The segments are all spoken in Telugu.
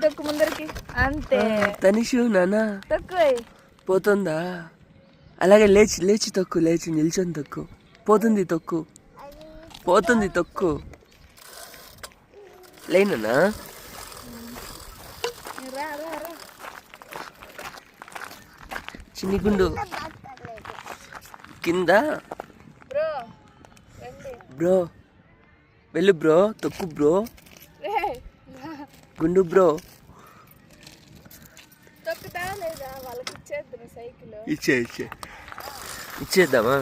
తొక్కు ముందరికి అంతే. తనిషు నానా తొక్కు పోతుందా? అలాగే లేచి లేచి తొక్కు, లేచి నిల్చొని తొక్కు. పోతుంది తొక్కు, పోతుంది తొక్కు. లేనన్నా చిన్ని గుండు కింద. బ్రో వెళ్ళు బ్రో, తొక్కు బ్రో, గుండు బ్రో. ఇచ్చేద్దామా?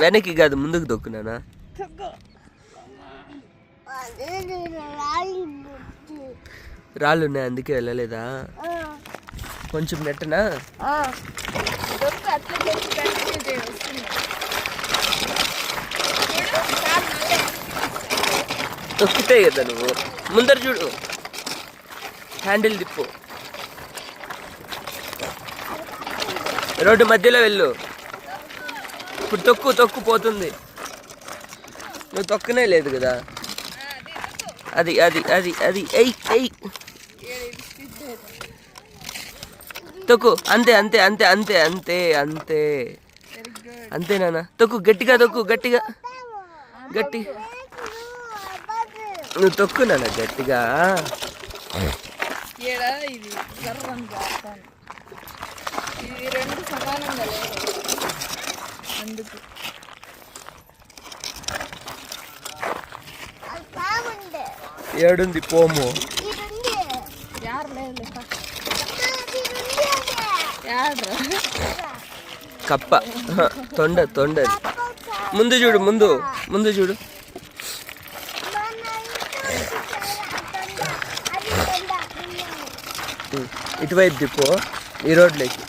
వెనక్కి కాదు ముందుకు తొక్కునానా. రాళ్ళు ఉన్నాయి అందుకే వెళ్ళలేదా? కొంచెం నెట్టనా? తొక్కితే కదా నువ్వు. ముందర చూడు, హ్యాండిల్ తిప్పు. రోడ్డు మధ్యలో వెళ్ళు. ఇప్పుడు తొక్కు, తొక్కు పోతుంది. నువ్వు తొక్కనే లేదు కదా. అది అది అది అది ఎయ్ ఎయ్ తొక్కు. అంతే అంతే అంతే అంతే అంతే అంతే అంతే నాన్న. తొక్కు, గట్టిగా తొక్కు, గట్టిగా గట్టి. నువ్వు తొక్కు నాన్న గట్టిగా. ఏడుంది పోము. కప్ప తొండ తొండ. ముందు చూడు, ముందు ముందు చూడు. ఇటువైపు దిప్పు, ఈ రోడ్లోకి.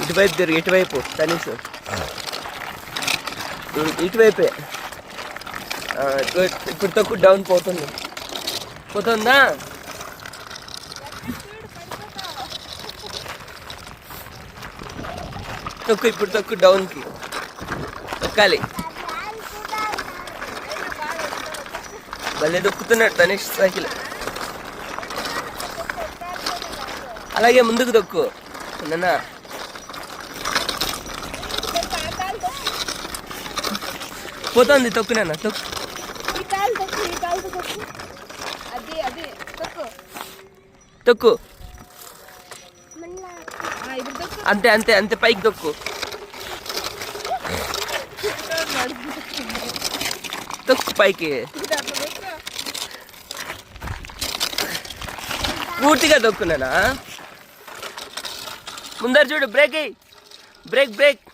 ఇటువైపు తిరిగి, ఇటువైపు కనీసం ఇటువైపే. ఇప్పుడు తక్కువ డౌన్ పోతుంది. పోతుందా? తక్కువ ఇప్పుడు తక్కువ డౌన్కి ఎక్కాలి. భలే దొక్కుతున్నాడు తనేష్ సైకిల్. అలాగే ముందుకు తొక్కు నాన్న. పోతుంది తొక్కు నాన్న, తొక్కు. తొక్కు అంతే అంతే అంతే. పైకి తొక్కు, తొక్కు పైకి. పూర్తిగా తొక్కున్నానా? ముందర చూడు, బ్రేక్ అయ్యి, బ్రేక్ బ్రేక్.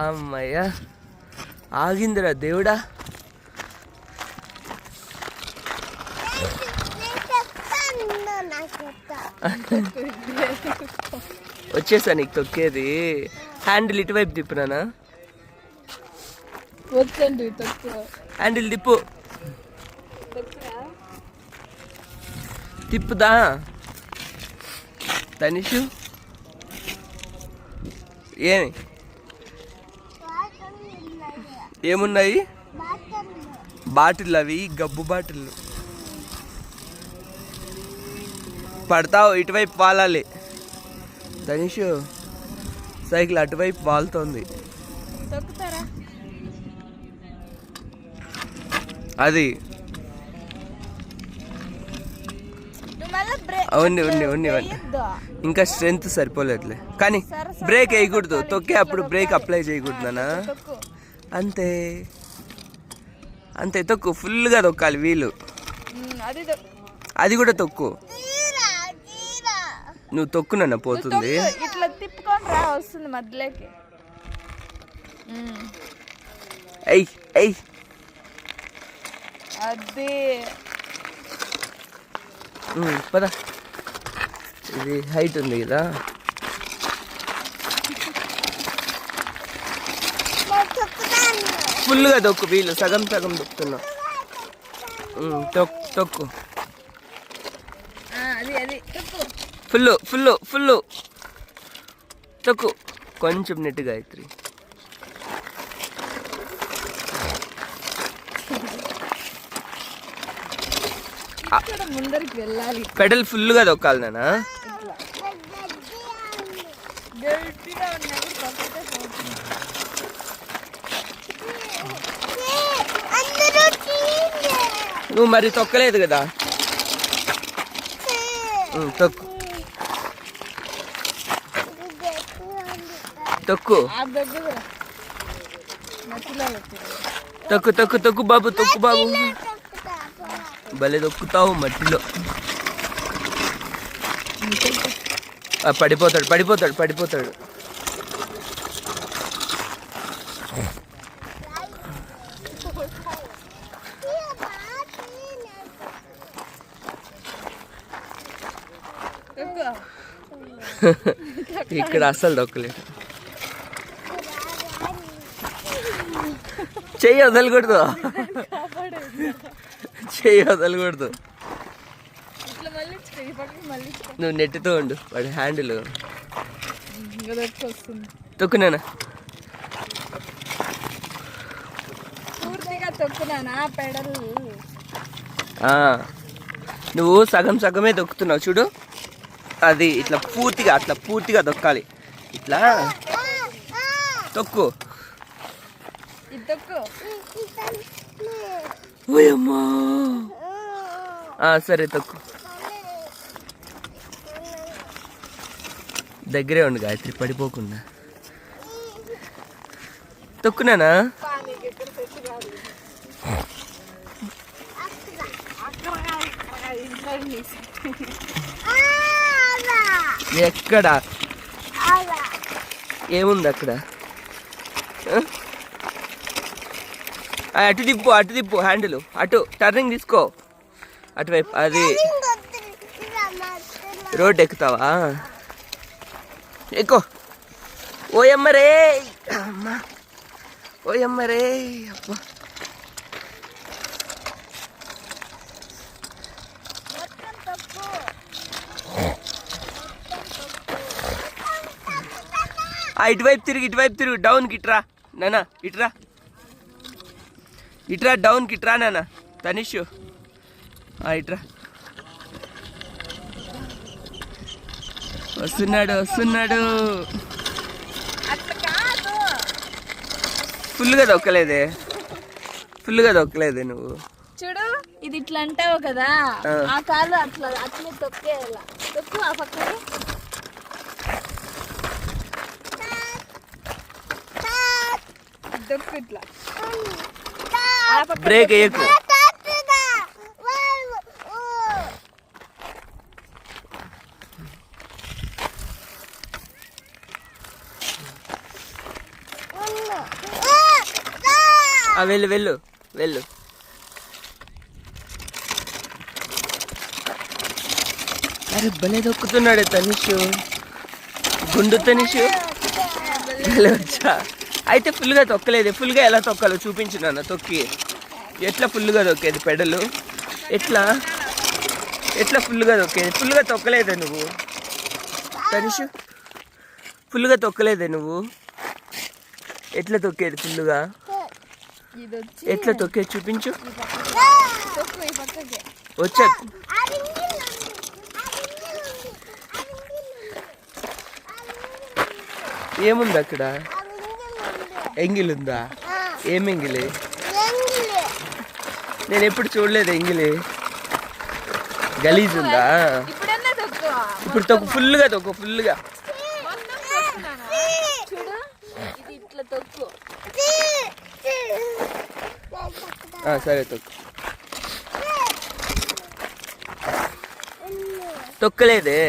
అమ్మయ్యా ఆగిందిరా దేవుడా. వచ్చేసా నీకు తొక్కేది. హ్యాండిల్ ఇటువైపు తిప్పునానా. హ్యాండిల్ తిప్పు, తిప్పుదా తనిషు. ఏమి ఏమున్నాయి? బాటిల్, అవి గబ్బు బాటిల్. పడతావు, ఇటువైపు వాలాలి తనిషు. సైకిల్ అటువైపు వాలుతోంది. అది అవును ఉన్ని ఉన్ని ఇంకా స్ట్రెంత్ సరిపోలేదులే. కానీ బ్రేక్ వేయకూడదు, తొక్కే అప్పుడు బ్రేక్ అప్లై చేయకూడదు నాన్న. అంతే అంతే, తొక్కు. ఫుల్గా తొక్కాలి వీలు. అది కూడా తొక్కు. నువ్వు తొక్కునన్న పోతుంది. ఇట్లా తిప్పుకొని రా, వస్తుంది మధ్యలోకి. ఎయ్ ఎయ్ అది పద. ఇది హైట్ ఉంది కదా. ఫుల్గా తొక్కు వీలు. సగం సగం తొక్కుతున్నా. తొక్కు ఫుల్ ఫుల్ ఫుల్ తొక్కు. కొంచెం నెట్ గాయత్రి. ఇక్కడ ముందరికి వెళ్ళాలి. పెడల్ ఫుల్గా తొక్కాలి నాన్న. ఇట్లా గట్టిగా ఉన్నప్పుడు తొక్కితే పోతుంది. నువ్వు మరి తొక్కలేదు కదా. తొక్కు తొక్కు ఆ దగ్గర మట్టిలో పెట్టు. తొక్కు తొక్కు తొక్కు బాబు, తొక్కు బాబు. భలే తొక్కుతావు మట్టిలో. పడిపోతాడు పడిపోతాడు పడిపోతాడు. ఇక్కడ అస్సలు దొక్కలేదు. చెయ్యి వదలకూడదు, చెయ్యి వదలకూడదు. ఇట్లా మళ్ళీ ఈ పక్కకి మళ్ళీ నువ్వు నెట్టుతూ ఉండు. వాడి హ్యాండిల్ ఇంకా వస్తుంది. తొక్కునేనా. పూర్తిగా తొక్కునానా పెడల్. నువ్వు సగం సగమే తొక్కుతున్నావు చూడు. అది ఇట్లా పూర్తిగా అట్లా పూర్తిగా తొక్కాలి. ఇట్లా తొక్కు. ఇది తొక్కు. ఓయమ్మా. సరే తొక్కు. దగ్గరే ఉండు గాయత్రి, పడిపోకుండా తొక్కునానా. ఎక్కడ ఏముంది అక్కడ. అటు తిప్పు, అటు తిప్పు హ్యాండిల్. అటు టర్నింగ్ తీసుకో అటువైపు. అది రోడ్ ఎక్కుతావా. ఎక్కువ. ఓయమ్మరే అమ్మా, ఓయమ్మరే అబ్బా. ఇటువైపు తిరిగి, ఇటువైపు తిరుగు. డౌన్కి ఇట్రా నాన్న, ఇట్రా ఇట్రా. డౌన్కి ఇట్రా నాన్న. తనిషు ఇట్రా. వస్తున్నాడు వస్తున్నాడు. ఫుల్గా తొక్కలేదే, ఫుల్గా తొక్కలేదే నువ్వు. చూడు ఇది ఇట్లా అంటావు కదా, ఆ కాలు అట్లా అట్లే తొక్కేయాల. తొక్కు ఆ పక్కన. తొక్కు ఇట్లా. బ్రేక్ వేయకు. వెళ్ళు వెళ్ళు వెళ్ళు. అరే భలే దొక్కుతున్నాడే తనిషు, గుండు తనిషు. భలే వచ్చా. అయితే ఫుల్గా తొక్కలేదు. ఫుల్గా ఎలా తొక్కాలో చూపించు నాన్న. తొక్కి ఎట్లా ఫుల్గా తొక్కేది పెడలు. ఎట్లా ఎట్లా ఫుల్గా తొక్కేది. ఫుల్గా తొక్కలేదే నువ్వు తనిషు, ఫుల్గా తొక్కలేదే నువ్వు. ఎట్లా తొక్కేది ఫుల్గా. ఎట్లా తొక్కేది చూపించు. వచ్చా. ఏముంది అక్కడ. ఎంగిల్ ఉందా. ఏం ఎంగిలి. నేను ఎప్పుడు చూడలేదు ఎంగిలి. గలీజ్ ఉందా. ఇప్పుడు తొక్కు, ఫుల్గా తొక్కు, ఫుల్గా. సరే తొక్కు. తొక్కలేదే.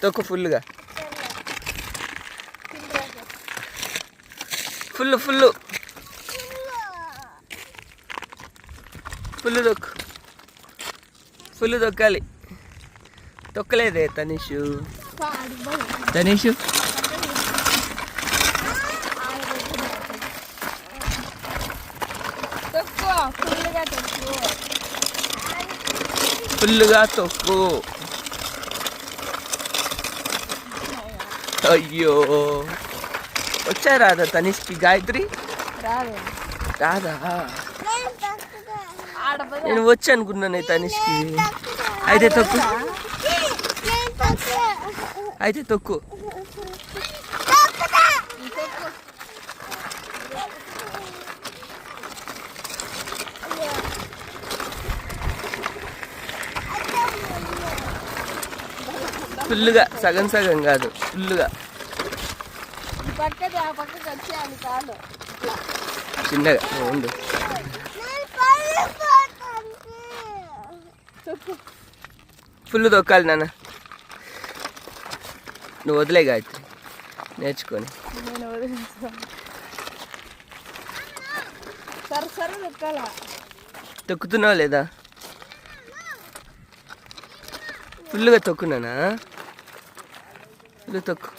తొక్కు ఫుల్గా. ఫుల్ ఫుల్ ఫుల్ తొక్కు. ఫుల్ తొక్కాలి. తొక్కలేదే తనిషు. తనిషు ఫుల్గా తొక్కు. అయ్యో వచ్చా రాదా తనిష్కి. గాయత్రి కాదా ఆడపద నేను వచ్చి అనుకున్నాను తనిష్కి. అయితే తొక్కు, అయితే తొక్కు. ఫుల్గా, సగం సగం కాదు, ఫుల్గా. ఈ పక్కది ఆ పక్కకి వచ్చేయాలి కాదు. చిన్నగా ఉండు. ఫుల్ తొక్కాలి నాన్న. నువ్వు వదిలే గాయత్రి, నేర్చుకొని. నేను వదిలేస్తాను. సరే సరే తొక్కాలా. తొక్కుతున్నావా లేదా? ఫుల్గా తొక్కున్నానా? ఫుల్ తొక్కు.